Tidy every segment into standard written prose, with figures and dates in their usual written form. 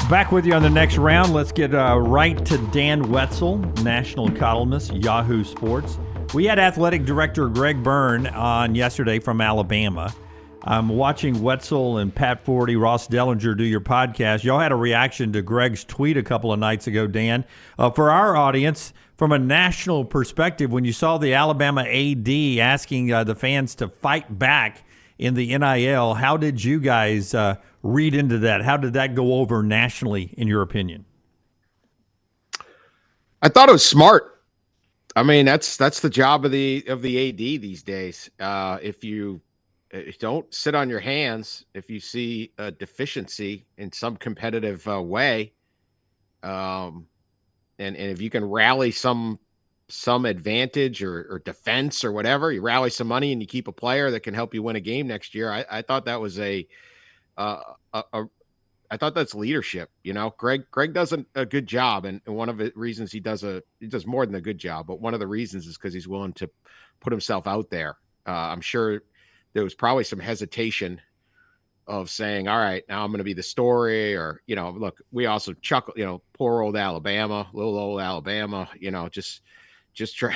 Back with you on the next round. Let's get right to Dan Wetzel, national columnist, Yahoo Sports. We had athletic director Greg Byrne on yesterday from Alabama. I'm watching Wetzel and Pat Forty, Ross Dellinger do your podcast. Y'all had a reaction to Greg's tweet a couple of nights ago, Dan. For our audience, from a national perspective, when you saw the Alabama AD asking the fans to fight back in the NIL, how did you guys read into that? How did that go over nationally, in your opinion? I thought it was smart. I mean, that's the job of the AD these days. If you don't sit on your hands, if you see a deficiency in some competitive way, and if you can rally some advantage or defense or whatever, you rally some money and you keep a player that can help you win a game next year. I thought that was I thought that's leadership. You know, Greg does a good job, and one of the reasons he does more than a good job, but one of the reasons is because he's willing to put himself out there. I'm sure there was probably some hesitation of saying, all right, now I'm going to be the story, or, you know, look, we also chuckle, you know, poor old Alabama, little old Alabama, you know, just try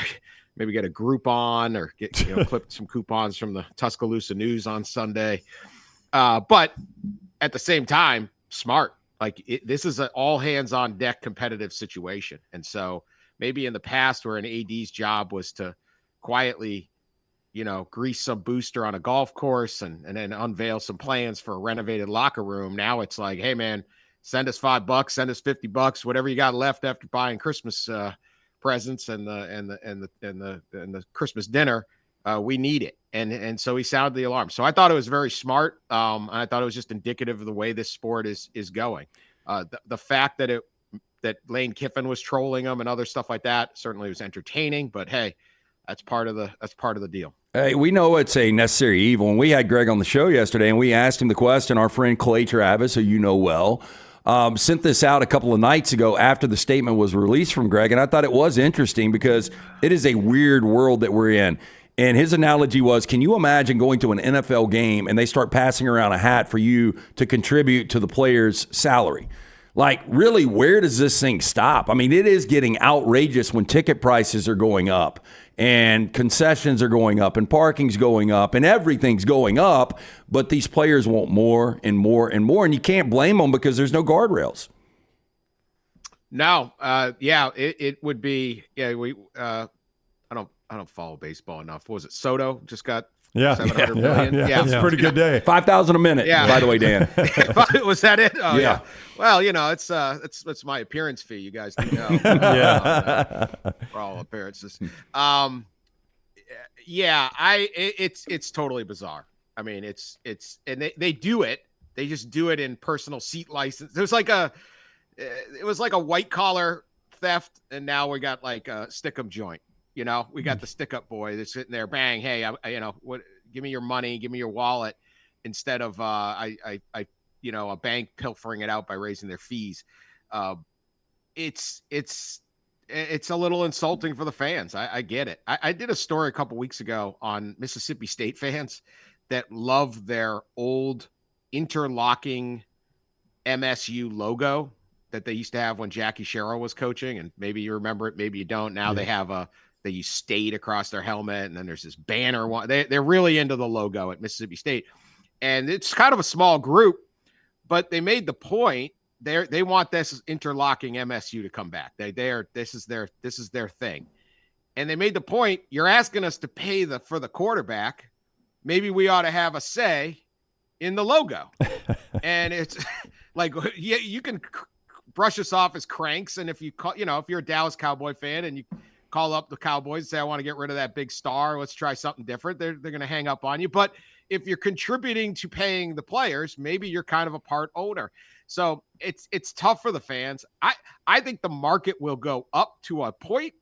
maybe get a Groupon or get, you know, clip some coupons from the Tuscaloosa News on Sunday. But at the same time, smart. Like this is an all hands on deck competitive situation. And so maybe in the past where an AD's job was to quietly, you know, grease some booster on a golf course and then unveil some plans for a renovated locker room. Now it's like, hey man, send us $5, send us $50, whatever you got left after buying Christmas presents and the Christmas dinner. We need it. And so he sounded the alarm. So I thought it was very smart. I thought it was just indicative of the way this sport is going. The fact that Lane Kiffin was trolling him and other stuff like that certainly was entertaining, but hey, that's part of the deal. Hey, we know it's a necessary evil. And we had Greg on the show yesterday, and we asked him the question. Our friend Clay Travis, who you know well, sent this out a couple of nights ago after the statement was released from Greg. And I thought it was interesting because it is a weird world that we're in. And his analogy was, can you imagine going to an NFL game and they start passing around a hat for you to contribute to the player's salary? Like, really, where does this thing stop? I mean, it is getting outrageous when ticket prices are going up and concessions are going up and parking's going up and everything's going up, but these players want more and more and more, and you can't blame them because there's no guardrails. No, it would be, I don't follow baseball enough. What was it? Soto just got 700 million. Yeah. It's a pretty good day. $5,000 a minute. Yeah. By the way, Dan. Was that it? Oh yeah. Well, you know, it's my appearance fee. You guys do know. For all appearances. It's totally bizarre. I mean, it's and they do it. They just do it in personal seat license. It was like a white collar theft, and now we got like a stick-em joint. You know, we got the stick-up boy that's sitting there, bang, hey, give me your money, give me your wallet, instead of a bank pilfering it out by raising their fees. It's a little insulting for the fans. I get it. I did a story a couple weeks ago on Mississippi State fans that love their old interlocking MSU logo that they used to have when Jackie Sherrill was coaching, and maybe you remember it, maybe you don't. Now they have they use state across their helmet, and then there's this banner one. They're really into the logo at Mississippi State, and it's kind of a small group, but they made the point they want this interlocking MSU to come back. This is their thing, and they made the point, you're asking us to pay for the quarterback, maybe we ought to have a say in the logo. And it's like, yeah, you can brush us off as cranks, and if you call, if you're a Dallas Cowboy fan and you call up the Cowboys and say, I want to get rid of that big star, let's try something different, they're going to hang up on you. But if you're contributing to paying the players, maybe you're kind of a part owner. So it's tough for the fans. I think the market will go up to a point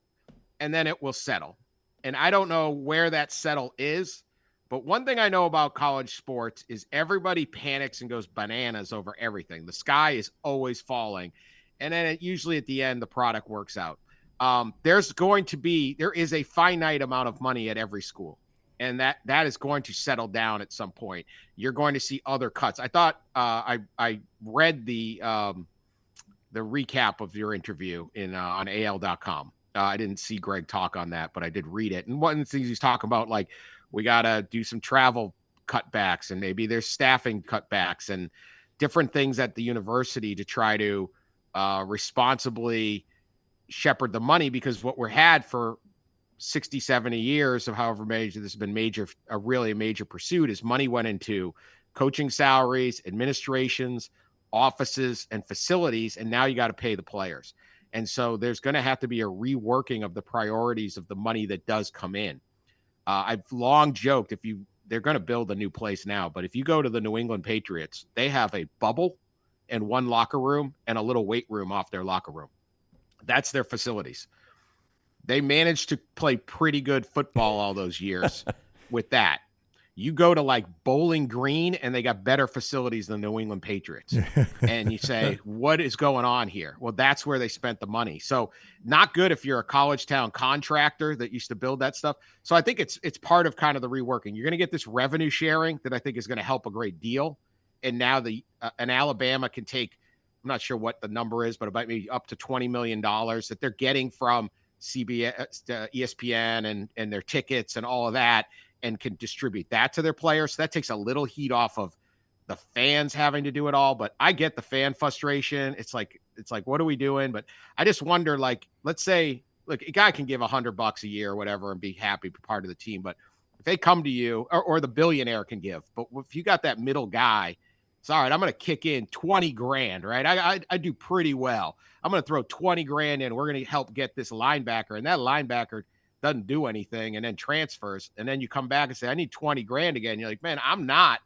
and then it will settle. And I don't know where that settle is, but one thing I know about college sports is everybody panics and goes bananas over everything. The sky is always falling. And then usually at the end, the product works out. There is a finite amount of money at every school, and that is going to settle down at some point. You're going to see other cuts. I thought I read the the recap of your interview on AL.com. I didn't see Greg talk on that, but I did read it. And one of the things he's talking about, like, we got to do some travel cutbacks, and maybe there's staffing cutbacks and different things at the university to try to responsibly shepherd the money, because what we're had for 60, 70 years of however major this has been really a major pursuit is money went into coaching salaries, administrations, offices, and facilities. And now you got to pay the players. And so there's going to have to be a reworking of the priorities of the money that does come in. I've long joked, they're going to build a new place now, but if you go to the New England Patriots, they have a bubble and one locker room and a little weight room off their locker room. That's their facilities. They managed to play pretty good football all those years with that. You go to like Bowling Green and they got better facilities than the New England Patriots. And you say, what is going on here? Well, that's where they spent the money. So not good if you're a college town contractor that used to build that stuff. So I think it's part of kind of the reworking. You're going to get this revenue sharing that I think is going to help a great deal. And now an Alabama can take, I'm not sure what the number is, but it might be up to $20 million that they're getting from CBS, ESPN and their tickets and all of that, and can distribute that to their players. So that takes a little heat off of the fans having to do it all. But I get the fan frustration. It's like, what are we doing? But I just wonder, like, let's say, look, a guy can give $100 a year or whatever and be happy to be part of the team. But if they come to you, or the billionaire can give, but if you got that middle guy, it's all right, I'm going to kick in 20 grand, right? I do pretty well. I'm going to throw 20 grand in. We're going to help get this linebacker. And that linebacker doesn't do anything and then transfers. And then you come back and say, I need 20 grand again. You're like, man, I'm not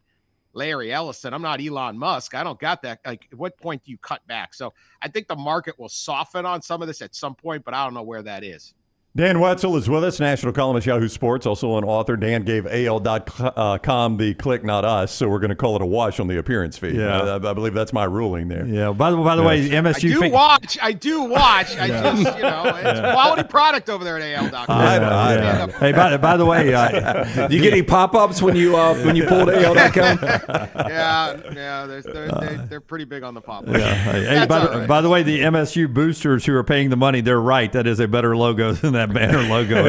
Larry Ellison. I'm not Elon Musk. I don't got that. Like, at what point do you cut back? So I think the market will soften on some of this at some point, but I don't know where that is. Dan Wetzel is with us, national columnist, Yahoo Sports, also an author. Dan gave AL.com the click, not us, so we're going to call it a wash on the appearance fee. Yeah. I believe that's my ruling there. Yeah. By the way, MSU. I do watch. I just, it's quality product over there at AL.com. Hey, by the way, do you get any pop-ups when you pulled AL.com? Yeah, they're pretty big on the pop-ups. Yeah. Hey, by the way, the MSU boosters who are paying the money, they're right. That is a better logo than that banner logo.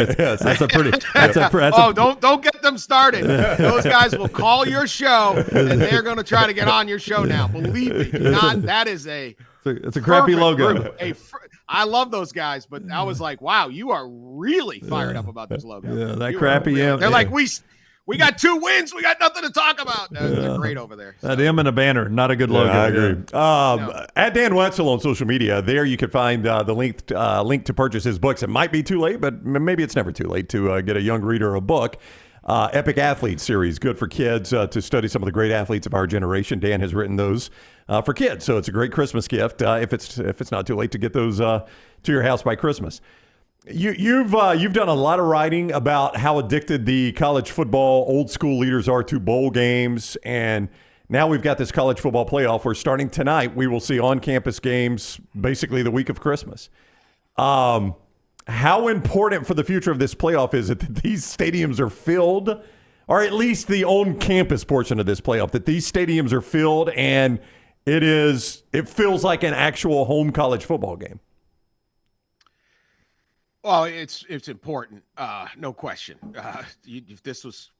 Don't get them started. Those guys will call your show and they're going to try to get on your show now. Believe me, that is it's a crappy logo. I love those guys, but I was like, wow, you are really fired up about this logo. Yeah, that crappy M. They're like, we got 2 wins. We got nothing to talk about. They're great over there. So. That M in a banner, not a good logo. Yeah, I agree. At Dan Wetzel on social media, there you can find the link to purchase his books. It might be too late, but maybe it's never too late to get a young reader a book. Epic Athlete Series, good for kids to study some of the great athletes of our generation. Dan has written those for kids, so it's a great Christmas gift if it's not too late to get those to your house by Christmas. You've done a lot of writing about how addicted the college football old school leaders are to bowl games, and now we've got this college football playoff where starting tonight we will see on-campus games basically the week of Christmas. How important for the future of this playoff is it that these stadiums are filled, or at least the on-campus portion of this playoff, that these stadiums are filled and it feels like an actual home college football game? Well, it's important, no question. If this was,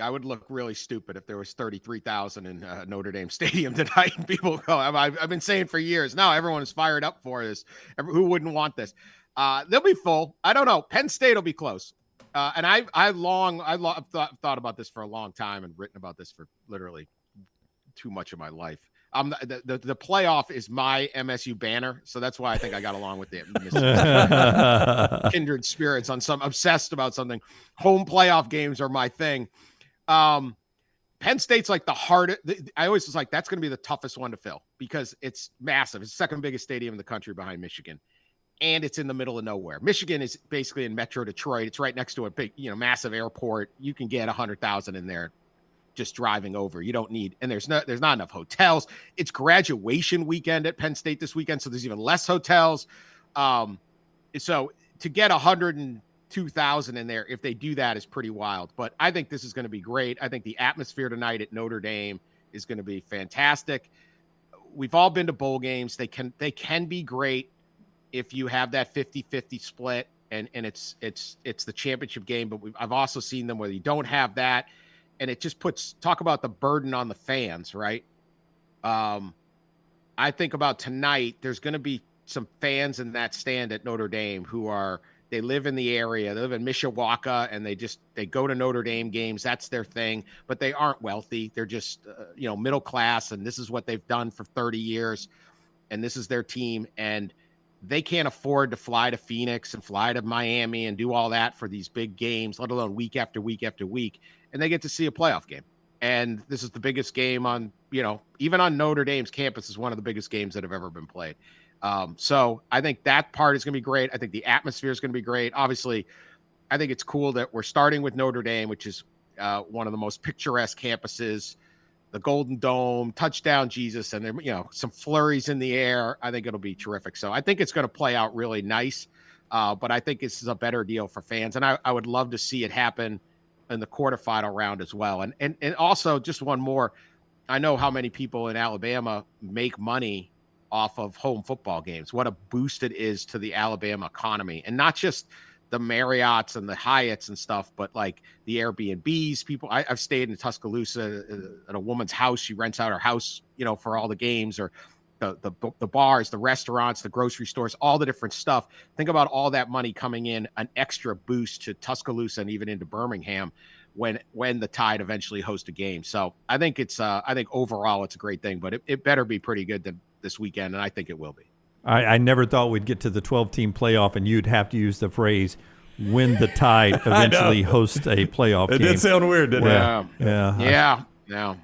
I would look really stupid if there was 33,000 in Notre Dame Stadium tonight and people go. I've been saying for years now, everyone is fired up for this. Who wouldn't want this? They'll be full. I don't know. Penn State will be close. And I've thought about this for a long time and written about this for literally too much of my life. The playoff is my MSU banner, so that's why I think I got along with the kindred spirits on some obsessed about something. Home playoff games are my thing. Penn State's like the hardest. I always was like, that's going to be the toughest one to fill because it's massive. It's the second biggest stadium in the country behind Michigan, and it's in the middle of nowhere. Michigan is basically in Metro Detroit. It's right next to a big, massive airport. You can get 100,000 in there. Just driving over. You don't need, and there's not enough hotels. It's graduation weekend at Penn State this weekend, so there's even less hotels. So to get 102,000 in there, if they do that, is pretty wild. But I think this is going to be great. I think the atmosphere tonight at Notre Dame is going to be fantastic. we've all been to bowl games. They can be great if you have that 50-50 split and it's the championship game. But I've also seen them where you don't have that, and it just talk about the burden on the fans, right? I think about tonight, there's going to be some fans in that stand at Notre Dame they live in the area. They live in Mishawaka, and they go to Notre Dame games. That's their thing, but they aren't wealthy. They're just, middle class, and this is what they've done for 30 years, and this is their team, and they can't afford to fly to Phoenix and fly to Miami and do all that for these big games, let alone week after week after week, and they get to see a playoff game. And this is the biggest game on, even on Notre Dame's campus, is one of the biggest games that have ever been played. So I think that part is going to be great. I think the atmosphere is going to be great. Obviously, I think it's cool that we're starting with Notre Dame, which is one of the most picturesque campuses, the Golden Dome, touchdown Jesus, and there, some flurries in the air. I think it'll be terrific. So I think it's going to play out really nice. But I think this is a better deal for fans. And I would love to see it happen in the quarterfinal round as well. And also, just one more, I know how many people in Alabama make money off of home football games, what a boost it is to the Alabama economy, and not just the Marriotts and the Hyatts and stuff, but like the Airbnbs. People, I've stayed in Tuscaloosa at a woman's house. She rents out her house, for all the games, or the bars, the restaurants, the grocery stores, all the different stuff. Think about all that money coming in, an extra boost to Tuscaloosa and even into Birmingham when the Tide eventually host a game. So I think I think overall it's a great thing, but it better be pretty good this weekend, and I think it will be. I never thought we'd get to the 12-team playoff, and you'd have to use the phrase, when the Tide eventually hosts a playoff game. It did sound weird, didn't it? Yeah.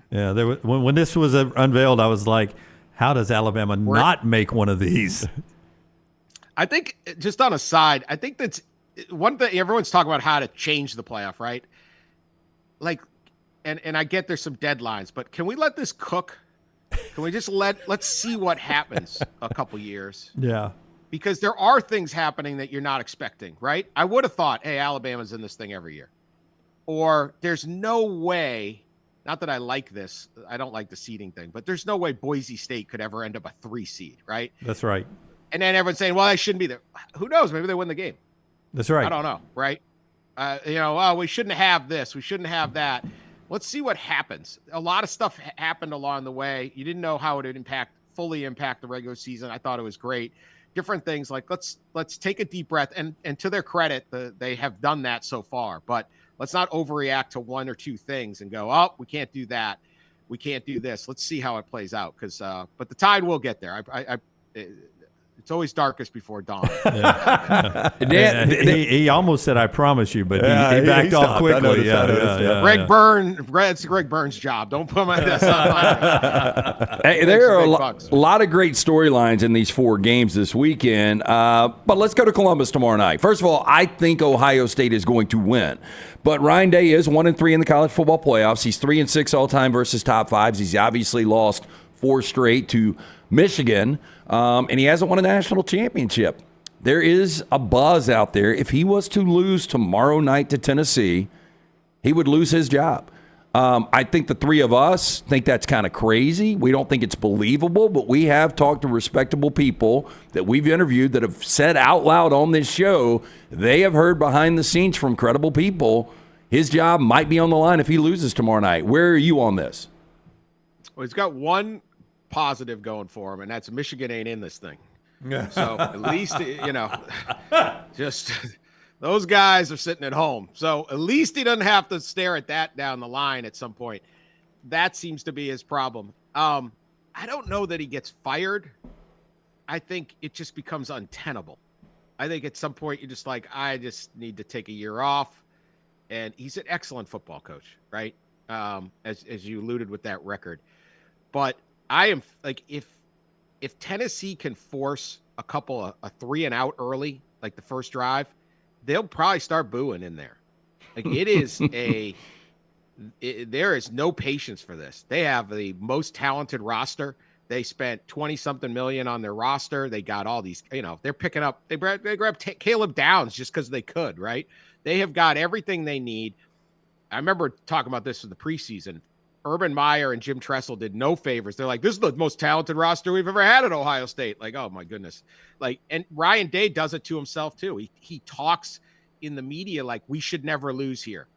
There was, when this was unveiled, I was like, how does Alabama not make one of these? I think, just on a side, I think that's one thing. Everyone's talking about how to change the playoff, right? Like, and I get there's some deadlines, but can we let this cook? Can we just let's see what happens a couple years? Yeah. Because there are things happening that you're not expecting, right? I would have thought, hey, Alabama's in this thing every year. Or there's no way, not that I like this, I don't like the seeding thing, but there's no way Boise State could ever end up a 3 seed, right? That's right. And then everyone's saying, well, I shouldn't be there. Who knows? Maybe they win the game. That's right. I don't know, right? We shouldn't have this. We shouldn't have that. Let's see what happens. A lot of stuff happened along the way. You didn't know how it would fully impact the regular season. I thought it was great. Different things like let's take a deep breath. And to their credit, they have done that so far. But let's not overreact to one or two things and go, oh, we can't do that. We can't do this. Let's see how it plays out. But the Tide will get there. It's always darkest before dawn. He almost said, I promise you, but he backed off quickly. Greg Byrne, it's Greg Byrne's job. Don't put my this on. Hey, there are a lot of great storylines in these 4 games this weekend. But let's go to Columbus tomorrow night. First of all, I think Ohio State is going to win. But Ryan Day is 1-3 in the college football playoffs. He's 3-6 all time versus top 5s. He's obviously lost 4 straight to Michigan, and he hasn't won a national championship. There is a buzz out there. If he was to lose tomorrow night to Tennessee, he would lose his job. I think the 3 of us think that's kind of crazy. We don't think it's believable, but we have talked to respectable people that we've interviewed that have said out loud on this show they have heard behind the scenes from credible people his job might be on the line if he loses tomorrow night. Where are you on this? Well, he's got one positive going for him, and that's Michigan ain't in this thing. So at least, just those guys are sitting at home. So at least he doesn't have to stare at that down the line at some point. That seems to be his problem. I don't know that he gets fired. I think it just becomes untenable. I think at some point you're just like, I just need to take a year off. And he's an excellent football coach, right? As you alluded with that record. But I am like, if Tennessee can force a 3 and out early, like the first drive, they'll probably start booing in there. Like there is no patience for this. They have the most talented roster. They spent 20-something million on their roster. They got all these, they're picking up, they grabbed Caleb Downs just because they could, right? They have got everything they need. I remember talking about this in the preseason. Urban Meyer and Jim Tressel did no favors. They're like, this is the most talented roster we've ever had at Ohio State. Like, oh my goodness. Like, and Ryan Day does it to himself too. He talks in the media like we should never lose here.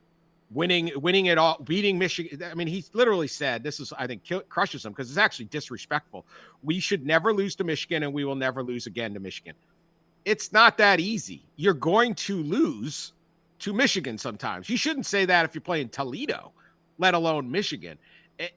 Winning it all, beating Michigan. I mean, he literally said, this is, I think, crushes him because it's actually disrespectful. We should never lose to Michigan, and we will never lose again to Michigan. It's not that easy. You're going to lose to Michigan sometimes. You shouldn't say that if you're playing Toledo, let alone Michigan.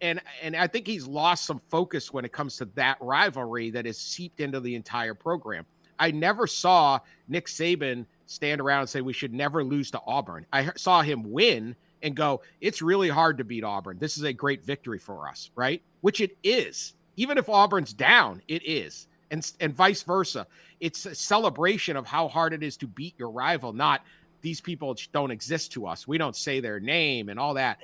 And I think he's lost some focus when it comes to that rivalry that is seeped into the entire program. I never saw Nick Saban stand around and say we should never lose to Auburn. I saw him win and go, it's really hard to beat Auburn. This is a great victory for us, right? Which it is. Even if Auburn's down, it is. And vice versa. It's a celebration of how hard it is to beat your rival, not these people don't exist to us. We don't say their name and all that.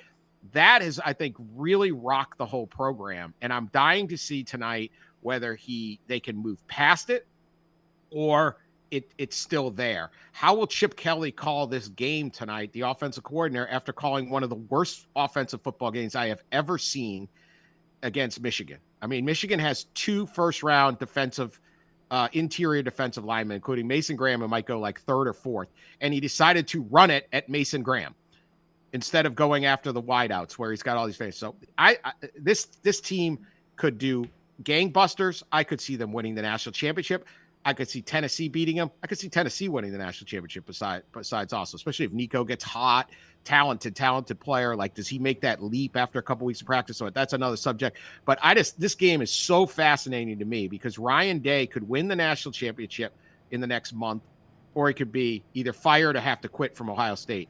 That is, I think, really rocked the whole program. And I'm dying to see tonight whether they can move past it or it's still there. How will Chip Kelly call this game tonight, the offensive coordinator, after calling one of the worst offensive football games I have ever seen against Michigan? I mean, Michigan has 2 first-round interior defensive linemen, including Mason Graham, who might go like 3rd or 4th, and he decided to run it at Mason Graham instead of going after the wideouts where he's got all these fans. So this team could do gangbusters. I could see them winning the national championship. I could see Tennessee beating them. I could see Tennessee winning the national championship besides also, especially if Nico gets hot, talented player. Like, does he make that leap after a couple weeks of practice? So that's another subject. But this game is so fascinating to me because Ryan Day could win the national championship in the next month, or he could be either fired or have to quit from Ohio State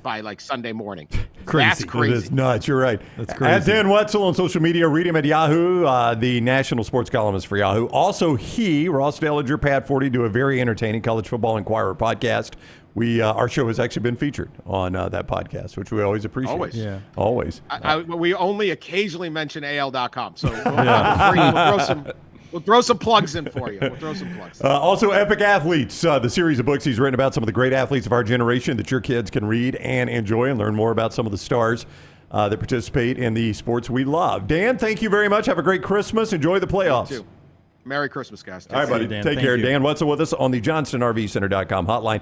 by like Sunday morning. Crazy. That's crazy. It is nuts. You're right. That's crazy. At Dan Wetzel on social media. Read him at Yahoo, the national sports columnist for Yahoo. Also, Ross Dellinger, Pat Forty, do a very entertaining College Football Inquirer podcast. Our show has actually been featured on that podcast, which we always appreciate. Always. Yeah. Always. We only occasionally mention AL.com. So we'll throw some plugs in for you. Also, Epic Athletes, the series of books he's written about some of the great athletes of our generation that your kids can read and enjoy and learn more about some of the stars that participate in the sports we love. Dan, thank you very much. Have a great Christmas. Enjoy the playoffs. You too. Merry Christmas, guys. All right, buddy. Dan. Take Thank care. you. Dan Wetzel with us on the JohnstonRVCenter.com hotline.